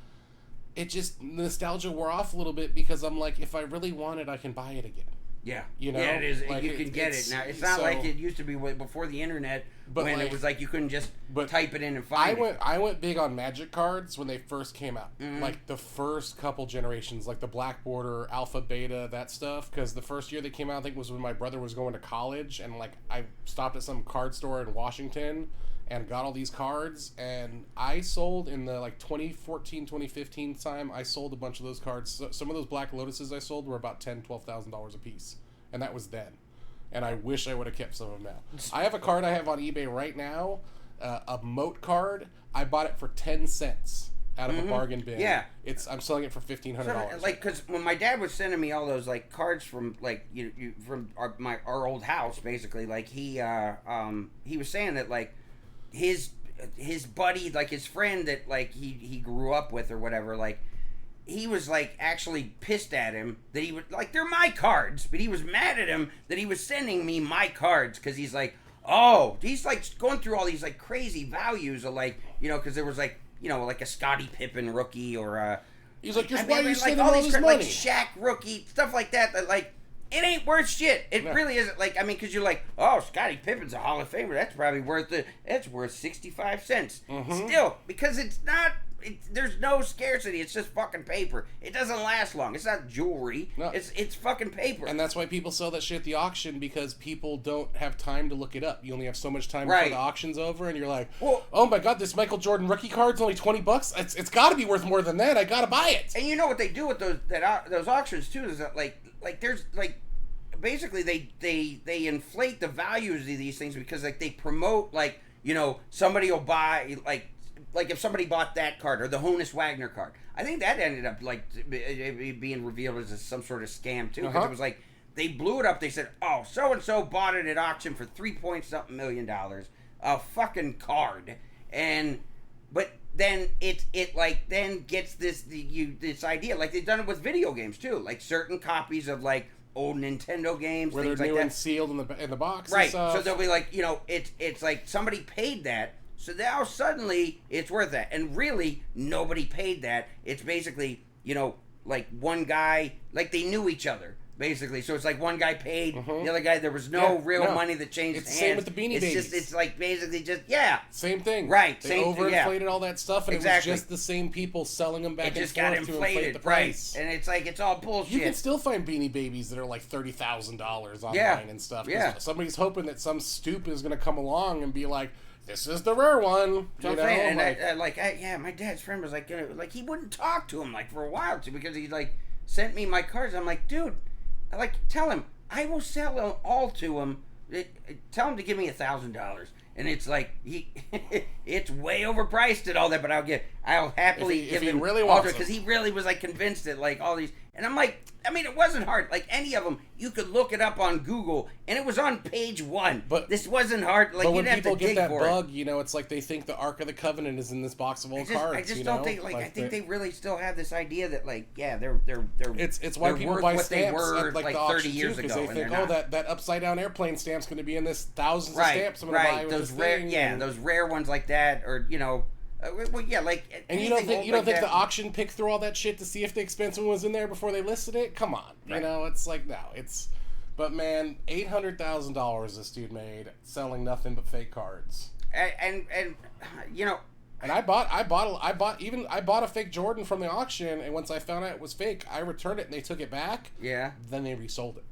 it just nostalgia wore off a little bit because I'm if I really want it, I can buy it again. Yeah. Yeah, it is. You can get it now. It's not like it used to be before the internet, when it was you couldn't just type it in and find it. I went big on Magic cards when they first came out. Mm-hmm. The first couple generations, the Black Border, Alpha, Beta, that stuff. Because the first year they came out, I think, was when my brother was going to college. And, I stopped at some card store in Washington and got all these cards. And I sold in the, 2014, 2015 time, I sold a bunch of those cards. So, some of those Black Lotuses I sold were about $10,000, $12,000 a piece. And that was then. And I wish I would have kept some of them now. I have a card I have on eBay right now, a Moat card. I bought it for 10 cents out of a bargain bin. Yeah. I'm selling it for $1,500. Because when my dad was sending me all those cards from from our old house, basically, he was saying that his buddy, his friend that he grew up with or whatever, he was actually pissed at him that he would they're my cards, but he was mad at him that he was sending me my cards because he's he's going through all these crazy values of because there was a Scottie Pippen rookie or he's just why are you sending all this money? Shaq rookie stuff like that it ain't worth shit. It really isn't. Because you're Scottie Pippen's a Hall of Famer. That's probably worth It's worth 65 cents. Mm-hmm. Still, because it's not. There's no scarcity. It's just fucking paper. It doesn't last long. It's not jewelry. No. It's fucking paper. And that's why people sell that shit at the auction, because people don't have time to look it up. You only have so much time before the auction's over, and you're oh my god, this Michael Jordan rookie card's only $20. It's got to be worth more than that. I gotta buy it. And you know what they do with those auctions too is that there's basically they inflate the values of these things because they promote somebody will buy if somebody bought that card or the Honus Wagner card. I think that ended up being revealed as some sort of scam too, because it was they blew it up. They said, oh, so and so bought it at auction for $3-point-something million, a fucking card, but then it then gets this idea they've done it with video games too, certain copies of old Nintendo games, where things they're new and sealed in the box, right? And stuff. So they'll be it's somebody paid that. So now suddenly it's worth that. And really, nobody paid that. It's basically, like one guy, like they knew each other. Basically, so it's like one guy paid the other guy. There was no real money that changed hands. It's the same with the Beanie Babies. It's like basically just same thing. Right. They overinflated all that stuff, and it was just the same people selling them back and forth to inflate the price. And it's like it's all bullshit. You can still find Beanie Babies that are like $30,000 online and stuff. Yeah. Somebody's hoping that some stoop is going to come along and be like, this is the rare one. So you know? And my dad's friend was like he wouldn't talk to him like for a while too because he like sent me my cards. I'm like, dude. Tell him I will sell them all to him. Tell him to give me $1,000, and it's like it's way overpriced and all that. But I'll happily give him really wants because he really was like convinced that like all these. And I'm like, I mean, it wasn't hard. Like any of them, you could look it up on Google, and it was on page 1. But this wasn't hard. Like, but when you'd people have to dig get that for bug, it. you know, it's like they think the Ark of the Covenant is in this box of old cards. I just don't think I think they really still have this idea that like they're it's why people buy stamps at like the 30 years ago. Because they think, that upside down airplane stamp's going to be in this thousands of stamps I'm going to buy with those this rare thing. those rare ones like that, or you know. And you don't think the auction picked through all that shit to see if the expensive one was in there before they listed it? Come on, you know, it's like no, it's. But man, $800,000 this dude made selling nothing but fake cards. And you know. And I bought a fake Jordan from the auction, and once I found out it was fake, I returned it and they took it back. Yeah. Then they resold it.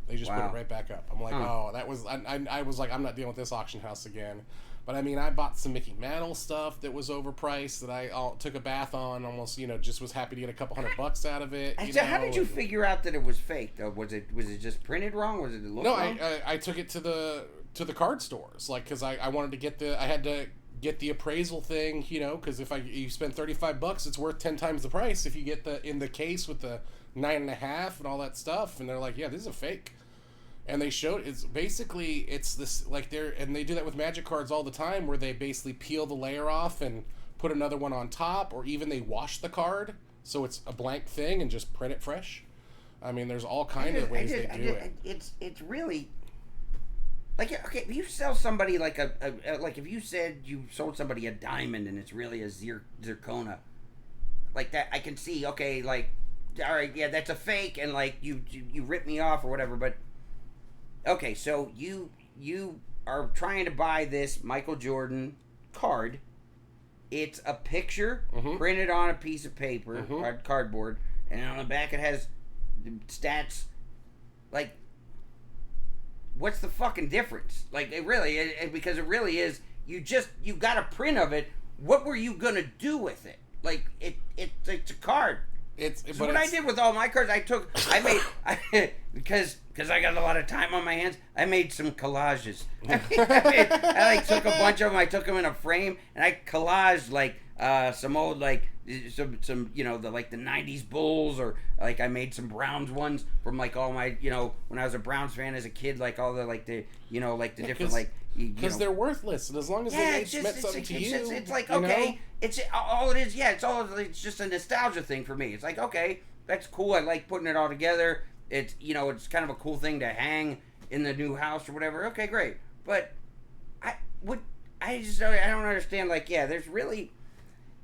They just put it right back up. I'm like, oh, that was. I was like, I'm not dealing with this auction house again. But I mean, I bought some Mickey Mantle stuff that was overpriced that I took a bath on. Almost, you know, just was happy to get a couple $100 out of it. So how did you figure out that it was fake? Though was it just printed wrong? Was it look wrong? No, I took it to the card stores, like because I wanted to I had to get the appraisal thing, you know, because if you spend $35, it's worth 10 times the price if you get in the case with the 9.5 and all that stuff. And they're like, yeah, this is a fake. And they showed it's this like they do that with Magic cards all the time where they basically peel the layer off and put another one on top, or even they wash the card so it's a blank thing and just print it fresh. I mean, there's all kinds of ways they do it. It's really like, okay, if you sell somebody like like if you said you sold somebody a diamond and it's really a zirconia, like that, I can see, okay, like, all right, yeah, that's a fake, and like you rip me off or whatever, but. Okay, so you are trying to buy this Michael Jordan card. It's a picture printed on a piece of paper, cardboard, and on the back it has stats. Like, what's the fucking difference? Like, because it really is. You got a print of it. What were you gonna do with it? Like, it's a card. I did with all my cards, because I got a lot of time on my hands, I made some collages. I took a bunch of them, I took them in a frame, and I collaged like some old some you know the 90s Bulls, or like I made some Browns ones from like all my, you know, when I was a Browns fan as a kid, like all the different because they're worthless, and as long as they meant something to you, it's like, okay, know? It's all it is. Yeah, it's just a nostalgia thing for me. It's like, okay, that's cool. I like putting it all together. It's, you know, it's kind of a cool thing to hang in the new house or whatever. Okay, great. But I don't understand. Like, yeah, there's really,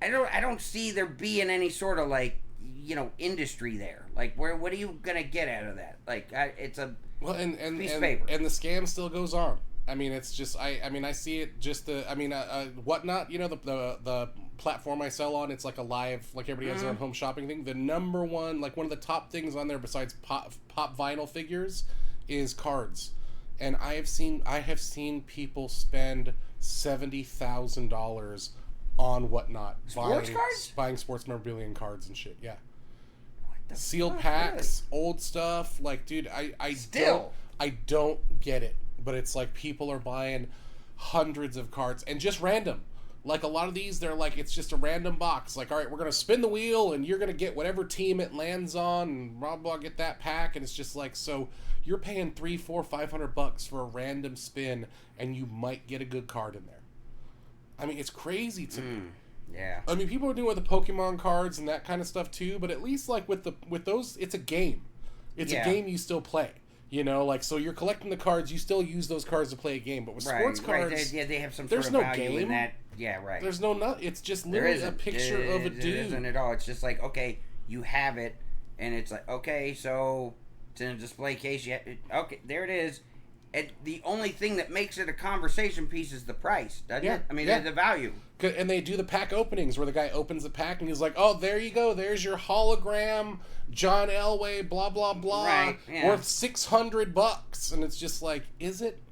I don't see there being any sort of like, you know, industry there. Like, what are you gonna get out of that? Like, it's a piece of paper. And the scam still goes on. I mean, it's just I see it just Whatnot, you know, the platform I sell on, it's like a live, like everybody has their own home shopping thing. The number one, like one of the top things on there besides pop vinyl figures is cards. And I have seen people spend $70,000 on Whatnot buying sports memorabilia and cards and shit. Yeah. Sealed packs, really? Old stuff, like, dude, I don't get it. But it's like people are buying hundreds of cards and just random. Like a lot of these, they're like, it's just a random box. Like, all right, we're going to spin the wheel and you're going to get whatever team it lands on and blah, blah, get that pack. And it's just like, so you're paying $300, $400, $500 for a random spin and you might get a good card in there. I mean, it's crazy to me. Yeah. I mean, people are doing it with the Pokemon cards and that kind of stuff too, but at least like with those, it's a game. It's a game you still play. You know, like, so you're collecting the cards, you still use those cards to play a game, but with sports cards, they have some sort of value in that. Yeah, right. There's no it's just literally a picture of a dude. It isn't at all. It's just like, okay, you have it, and it's like, okay, so it's in a display case. Okay, there it is. And the only thing that makes it a conversation piece is the price, doesn't it? I mean, the value. And they do the pack openings where the guy opens the pack and he's like, "Oh, there you go. There's your hologram, John Elway, blah blah blah, right, worth $600." And it's just like, is it?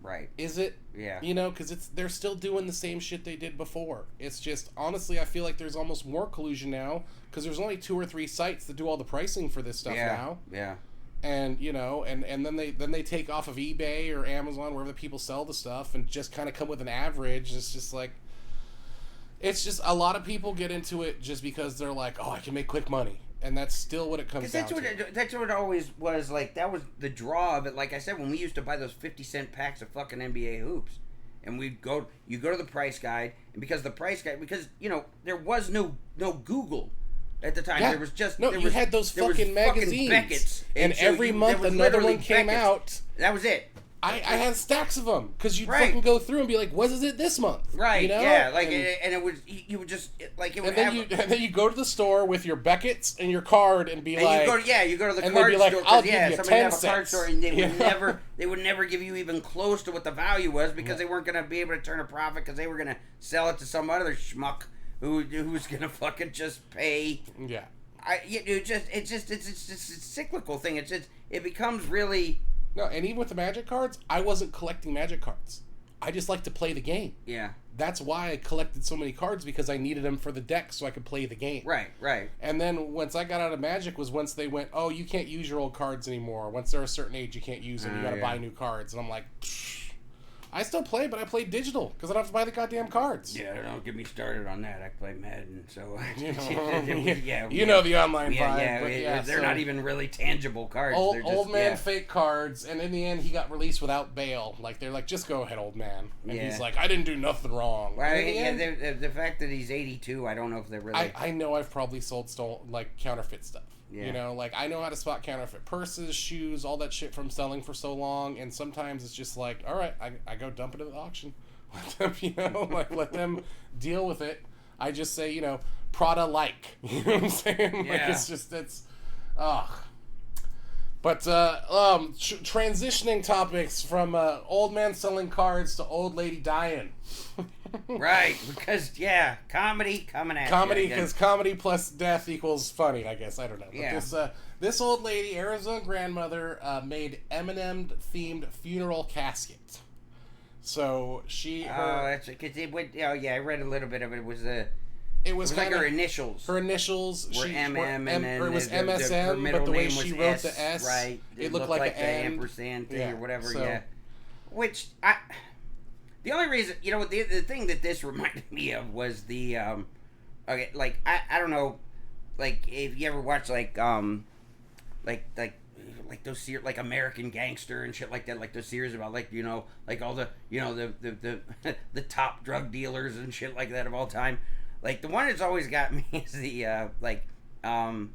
Right. Is it? Yeah. You know, because they're still doing the same shit they did before. It's just, honestly, I feel like there's almost more collusion now because there's only 2 or 3 sites that do all the pricing for this stuff now. Yeah. And you know, and then they take off of eBay or Amazon, wherever the people sell the stuff, and just kind of come with an average. It's just like, it's just a lot of people get into it just because they're like, oh, I can make quick money, and that's still what it comes down to. That's what it always was. Like, that was the draw of it. Like I said, when we used to buy those 50-cent packs of fucking NBA hoops, and you go to the price guide, and because you know, there was no Google. At the time, there was just... No, you had those fucking magazines. Beckett's, and so every month another one came out. That was it. I had stacks of them. Because you'd fucking go through and be like, what is it this month? Right, you know? yeah. Like, and it was... You would just... Like, it would and then you go to the store with your Beckett's and your card and be like... You go to the and card they'd be like, store. I'll give you somebody 10 have a card cents. store, and they would never give you even close to what the value was because they weren't going to be able to turn a profit because they were going to sell it to some other schmuck who's going to fucking just pay... Yeah. It's just a cyclical thing. It becomes really... No, and even with the Magic cards, I wasn't collecting Magic cards. I just like to play the game. Yeah. That's why I collected so many cards, because I needed them for the deck so I could play the game. Right. And then once I got out of Magic was once they went, oh, you can't use your old cards anymore. Once they're a certain age, you can't use them. You got to buy new cards. And I'm like, psh. I still play, but I play digital because I don't have to buy the goddamn cards. Yeah, don't get me started on that. I play Madden, so you know the online vibe. Yeah, they're not even really tangible cards. They're just, old man fake cards, and in the end, he got released without bail. Like they're like, just go ahead, old man. And he's like, I didn't do nothing wrong. Right? The fact that he's 82, I don't know if they're really. I know I've probably sold counterfeit stuff. Yeah. You know, like I know how to spot counterfeit purses, shoes, all that shit from selling for so long, and sometimes it's just like, all right, I go dump it at the auction. Let them deal with it. I just say, you know, Prada like. You know what I'm saying? Yeah. But transitioning topics from old man selling cards to old lady dying. Right, because comedy coming at comedy, because comedy plus death equals funny, I guess. I don't know. But this old lady, Arizona grandmother, made M&M themed funeral casket. So that's because it went. Oh yeah, I read a little bit of it. It was like her initials. Her initials were MM, and then it was MSM, but the way she wrote the S, right? It looked like the ampersand thing or whatever. So, which the only reason, you know, the thing that this reminded me of was the okay, like I don't know, like if you ever watch like those like American Gangster and shit like that, like those series about like, you know, like all the, you know, the the top drug dealers and shit like that of all time. Like the one that's always got me is the I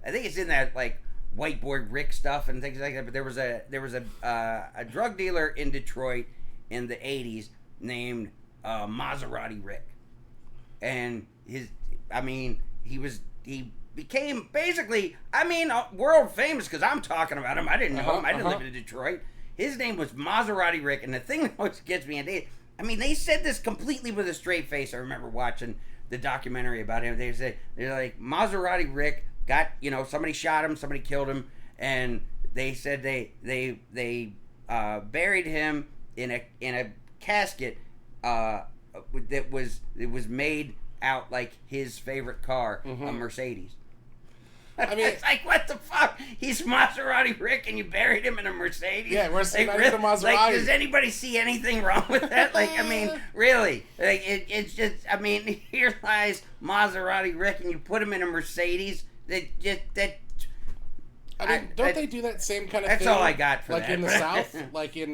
think it's in that like Whiteboard Rick stuff and things like that. But there was a drug dealer in Detroit in the 80s named Maserati Rick, and he became basically, world famous because I'm talking about him. I didn't know him. I didn't live in Detroit. His name was Maserati Rick, and the thing that always gets me, they said this completely with a straight face. I remember watching the documentary about him. They're like, Maserati Rick got, you know, somebody shot him, somebody killed him, and they said they buried him in a casket that was made out like his favorite car, a Mercedes. It's like, what the fuck? He's Maserati Rick, and you buried him in a Mercedes. Yeah, we're saying like, the Maserati. Like, does anybody see anything wrong with that? Like, really? Like, it's just, here lies Maserati Rick, and you put him in a Mercedes. Don't they do that same kind of thing? That's all I got for like that. In the South, like in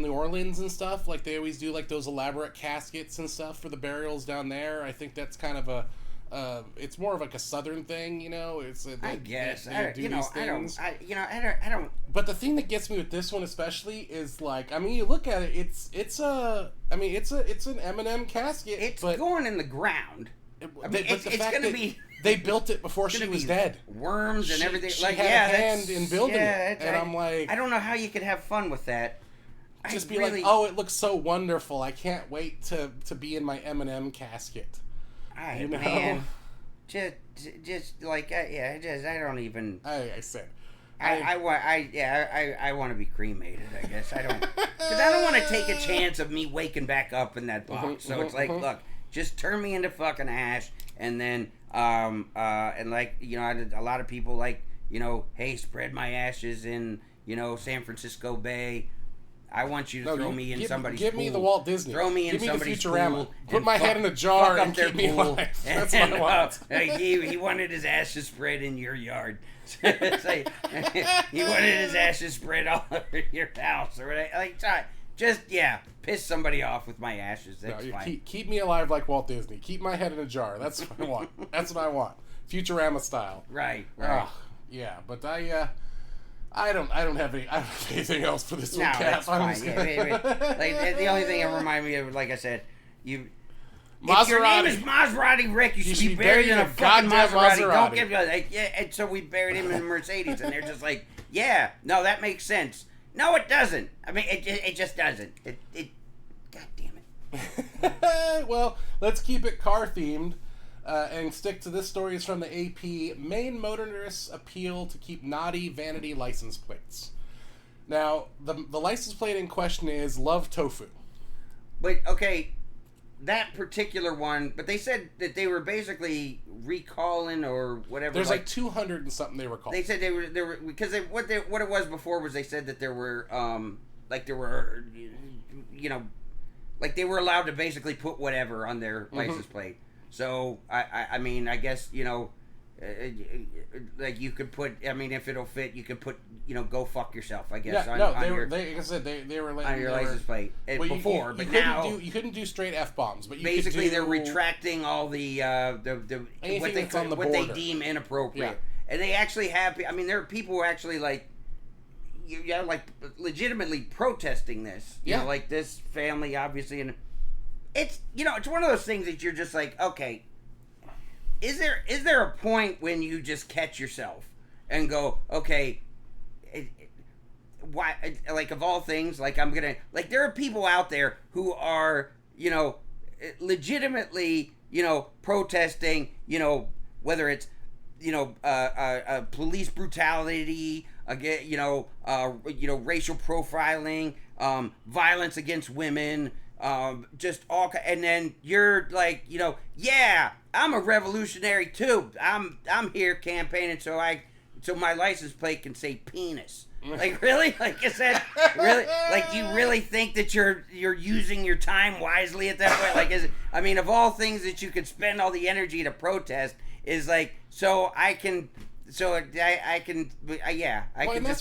New Orleans and stuff. Like they always do like those elaborate caskets and stuff for the burials down there. I think that's kind of it's more of like a Southern thing, you know. I guess I don't. But the thing that gets me with this one especially is like, you look at it. It's an M&M casket. It's going in the ground. I mean, it's going to be... They built it before she was dead. Worms and everything. She had a hand in building it. And I'm like... I don't know how you could have fun with that. Just be like, oh, it looks so wonderful. I can't wait to be in my M&M casket. You know? Man, just like, I don't even... I said... I want to be cremated, I guess. I don't... Because I don't want to take a chance of me waking back up in that box. So it's like, look, just turn me into fucking ash, and then... and like, you know, a lot of people like, you know, hey, spread my ashes in, you know, San Francisco Bay. I want you to throw me in somebody's pool. Give me the Walt Disney. Throw me in somebody's pool. Put my head in a jar and keep me alive. That's what I want. He wanted his ashes spread in your yard. Like, he wanted his ashes spread all over your house or whatever. Like, just piss somebody off with my ashes. That's fine. Keep me alive like Walt Disney. Keep my head in a jar. That's what I want. That's what I want. Futurama style. Right. Yeah, but I don't have anything else for this one, Cap. That's fine. Like, the only thing that reminded me of, like I said, Maserati. If your name is Maserati Rick, you should be buried in a fucking Maserati. Don't give and so we buried him in a Mercedes, and they're just like, no, that makes sense. No, it doesn't. I mean, it just doesn't. It God damn it. Well, let's keep it car themed. And stick to this story. Is from the AP. Maine motorists appeal to keep naughty vanity license plates. Now, the license plate in question is Love Tofu. But, okay, that particular one, but they said that they were basically recalling or whatever. There's like 200 and something they were calling. They said they were because what it was before was they said that there were, you know, like they were allowed to basically put whatever on their license plate. So, I mean, I guess, you know, like you could put, I mean, if it'll fit, you could put, you know, go fuck yourself, I guess. Yeah, like I said, they were on your license plate before, but now you couldn't do straight F-bombs, but you basically could do, they're retracting all the what they deem inappropriate, and they actually have. I mean, there are people who actually like legitimately protesting this. You know, like this family, obviously, and it's, you know, it's one of those things that you're just like, okay, is there a point when you just catch yourself and go, okay, why, like, of all things, like, I'm gonna, like, there are people out there who are, you know, legitimately, you know, protesting, you know, whether it's, you know, police brutality, again, you know, racial profiling, violence against women, just all, and then you're like, you know, I'm a revolutionary too. I'm here campaigning so my license plate can say penis. Like, really? Like, is that really, like, you really think that you're using your time wisely at that point? Like, I mean, of all things that you could spend all the energy to protest is like, I can just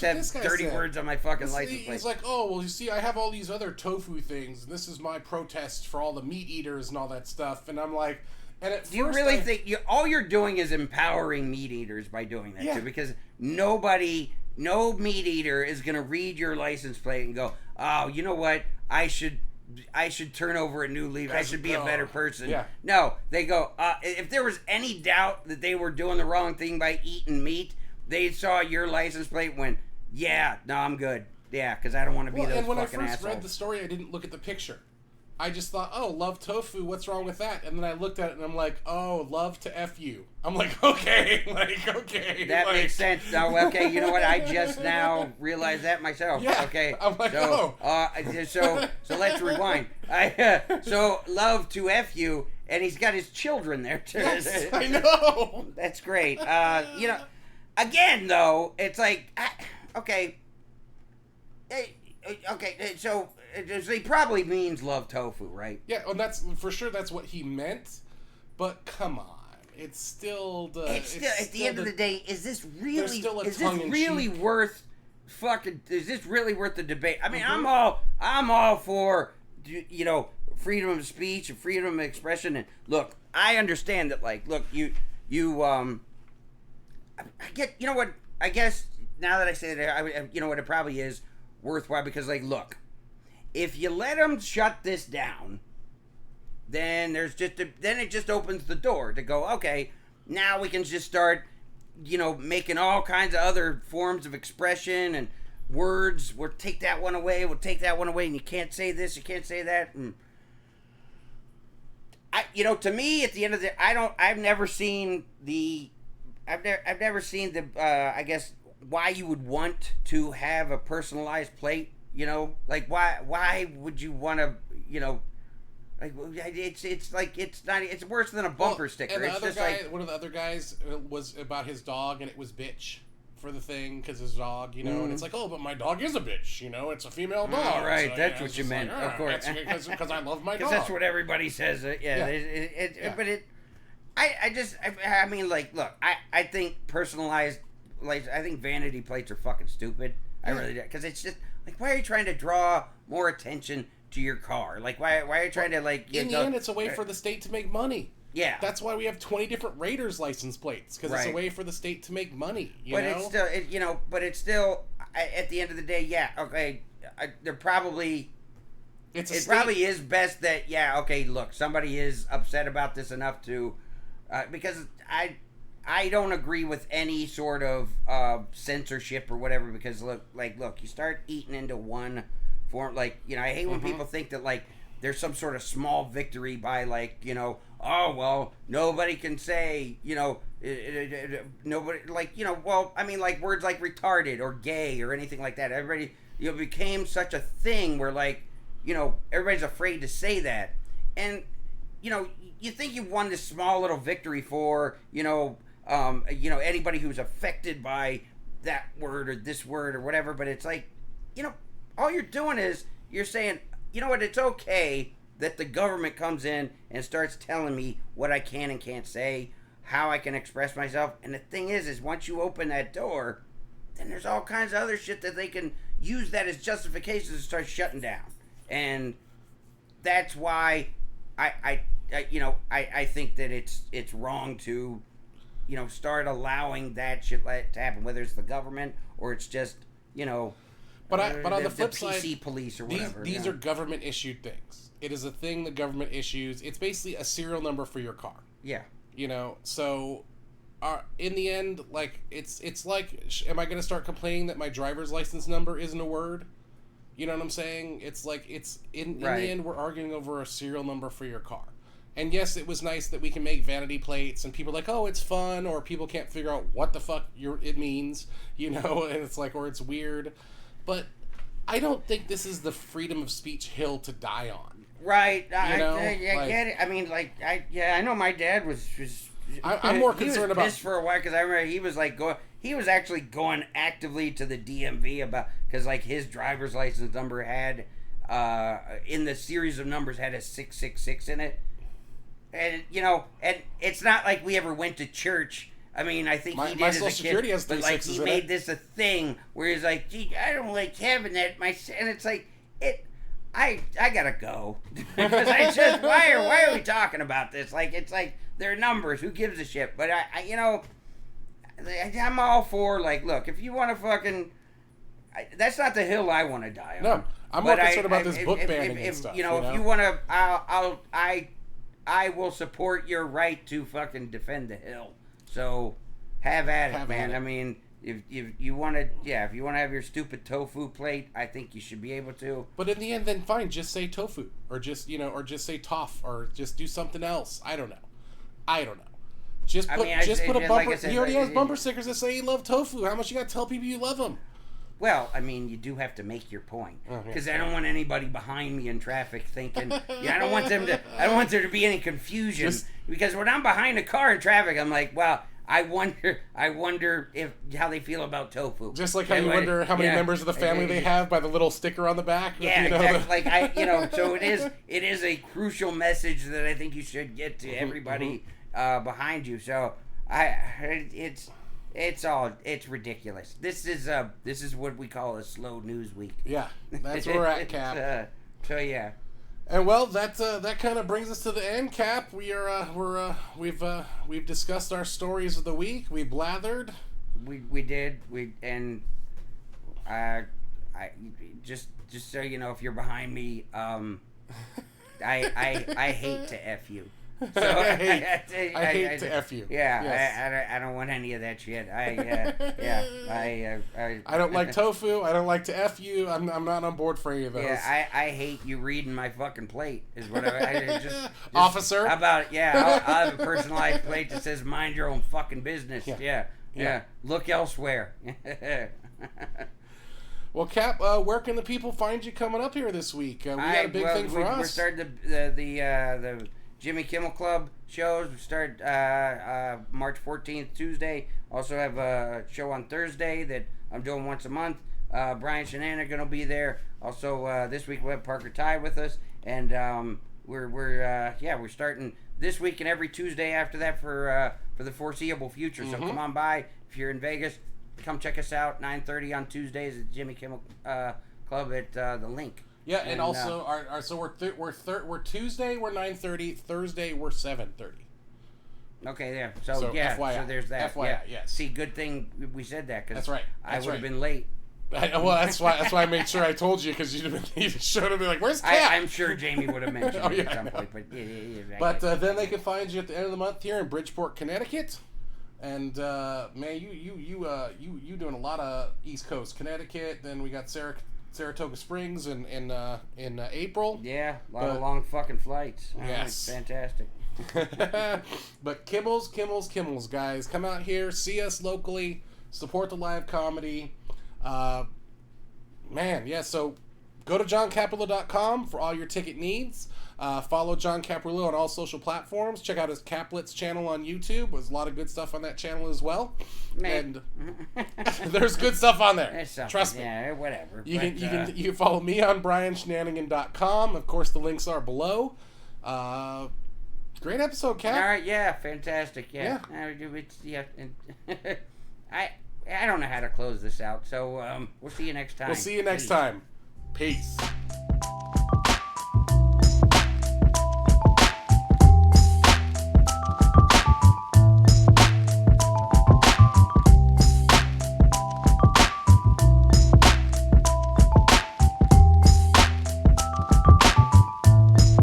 have dirty words on my fucking license plate. He's like, oh, well, you see, I have all these other tofu things, and this is my protest for all the meat eaters and all that stuff. And I'm like, and at do you really think all you're doing is empowering meat eaters by doing that too? Because no meat eater is gonna read your license plate and go, oh, you know what, I should turn over a new leaf. I should be a better person. Yeah. No, they go, if there was any doubt that they were doing the wrong thing by eating meat, they saw your license plate and went, no, I'm good. Yeah, because I don't want to be those fucking assholes. And when I first read the story, I didn't look at the picture. I just thought, oh, love tofu, what's wrong with that? And then I looked at it and I'm like, oh, love to F you. I'm like, okay. That makes sense. No, okay, you know what? I just now realized that myself. Yeah. Okay. I'm like, so let's rewind. So love to F you, and he's got his children there too. Yes, I know. That's great. You know, again though, it's like, okay. Okay, so he probably means love tofu, right? Yeah, and that's for sure. That's what he meant. But come on, it's still the. It's still at the end of the day. Is this really worth fucking? Is this really worth the debate? I mean, I'm all for, you know, freedom of speech and freedom of expression. And look, I understand that. Like, look, you I get. You know what? I guess now that I say that, you know what? It probably is worthwhile because, like, look, if you let them shut this down, then then it just opens the door to go, okay, now we can just start, making all kinds of other forms of expression and words. We'll take that one away. And you can't say this. You can't say that. And to me, at the end of the, I've never seen the, I guess, why you would want to have a personalized plate. Like why would you want to, like it's worse than a bumper sticker. And the it's other just guy, like, one of the other guys was about his dog, and it was bitch for the thing because his dog, and it's like, oh, but my dog is a bitch, it's a female dog. Oh, right, so, that's what you meant, like, of course. Because I love my dog. Because that's what everybody says. I mean, like, look, I think personalized, like, I think vanity plates are fucking stupid. I really do, because it's just like, why are you trying to draw more attention to your car? Like, why are you trying to, like... In the end, it's a way for the state to make money. Yeah. That's why we have 20 different Raiders license plates, because it's a way for the state to make money, It's still, but it's still, at the end of the day, yeah, okay, they're probably... It probably is best that, look, somebody is upset about this enough to... because I don't agree with any sort of censorship or whatever, because, look, you start eating into one... form, like, I hate when people think that, like, there's some sort of small victory by, like, oh, well, nobody can say, nobody, like, well, I mean, like, words like retarded or gay or anything like that. Everybody, became such a thing where, like, everybody's afraid to say that. And, you think you've won this small little victory for, anybody who's affected by that word or this word or whatever, but it's like, all you're doing is you're saying, you know what, it's okay that the government comes in and starts telling me what I can and can't say, how I can express myself. And the thing is once you open that door, then there's all kinds of other shit that they can use that as justification to start shutting down. And that's why I think that it's wrong to, start allowing that shit to happen, whether it's the government or it's just, But on the flip side, PC police or whatever. These are government issued things. It is a thing the government issues. It's basically a serial number for your car. Yeah. So in the end, like, it's like, am I going to start complaining that my driver's license number isn't a word? You know what I'm saying? It's like, in the end, we're arguing over a serial number for your car. And yes, it was nice that we can make vanity plates, and people are like, oh, it's fun, or people can't figure out what the fuck it means, and it's like, or it's weird. But I don't think this is the freedom of speech hill to die on. Right. I get it. I mean, like, I know my dad was I'm more concerned about... for a while, because I remember he was like he was actually going actively to the DMV about, because, like, his driver's license number had, in the series of numbers, had a 666 in it. And, and it's not like we ever went to church. I mean, I think he did as a kid, but, like, he made this a thing where he's like, gee, I don't like having that. And it's like, I gotta go. Because why are we talking about this? Like, it's like, they're numbers, who gives a shit? But I'm all for, like, look, if you want to fucking, that's not the hill I want to die on. No, I'm more concerned about this book banning and stuff. If you want to, I will support your right to fucking defend the hill. So, have at it, man. I mean, if you want to, if you want to have your stupid tofu plate, I think you should be able to. But in the end, then fine, just say tofu, or just say toff, or just do something else. I don't know. Just put a bumper. Like said, he already has bumper stickers that say you love tofu. How much you got to tell people you love them? Well, I mean, you do have to make your point, because I don't want anybody behind me in traffic thinking. I don't want there to be any confusion. Because when I'm behind a car in traffic, I'm like, well, I wonder how they feel about tofu. Just like how you wonder how many members of the family they have by the little sticker on the back. Yeah, exactly. Like so it is a crucial message that I think you should get to everybody behind you. So it's ridiculous. This is what we call a slow news week. Yeah, that's where we're at, Cap. So yeah. And well, that kind of brings us to the end, Cap. We've discussed our stories of the week. We blathered. We did. I just so you know, if you're behind me, I hate to F you. So I hate to F you. Yeah, yes. I don't want any of that shit. I don't like tofu. I don't like to F you. I'm not on board for any of those. Yeah, I hate you reading my fucking plate. Is what I just officer. How about it? Yeah, I'll have a personalized plate that says "Mind your own fucking business." Yeah. Look elsewhere. Well, Cap, where can the people find you coming up here this week? We got a big thing for us. We're starting the Jimmy Kimmel Club shows. We start March 14th, Tuesday. Also have a show on Thursday that I'm doing once a month. Brian Shinanigan will be there. Also, this week we have Parker Ty with us, and we're starting this week and every Tuesday after that for the foreseeable future. So come on by if you're in Vegas. Come check us out. 9:30 on Tuesdays at Jimmy Kimmel Club at the Link. Yeah, and also we're Tuesday we're 9:30, Thursday we're 7:30. Okay, there. So yeah, FYI, so there's that. FYI, yeah. yes. See, good thing we said that because that's right. I would have been late. That's why I made sure I told you because you should have been like, "Where's Cap?" I'm sure Jamie would have mentioned it at some point, but But then they can find you at the end of the month here in Bridgeport, Connecticut. And man, you doing a lot of East Coast, Connecticut. Then we got Saratoga Springs in April. Yeah, a lot of long fucking flights. Yes, fantastic. But Kimmels, guys, come out here, see us locally, support the live comedy. Man, yeah. So go to johncaparulo.com for all your ticket needs. Follow John Caparulo on all social platforms. Check out his Caplets channel on YouTube. There's a lot of good stuff on that channel as well. And there's good stuff on there. Trust me. Yeah, whatever. You can follow me on brianshinanigan.com. Of course, the links are below. Great episode, Cap. All right, yeah, fantastic. Yeah. I don't know how to close this out, so we'll see you next time. We'll see you next time. Peace.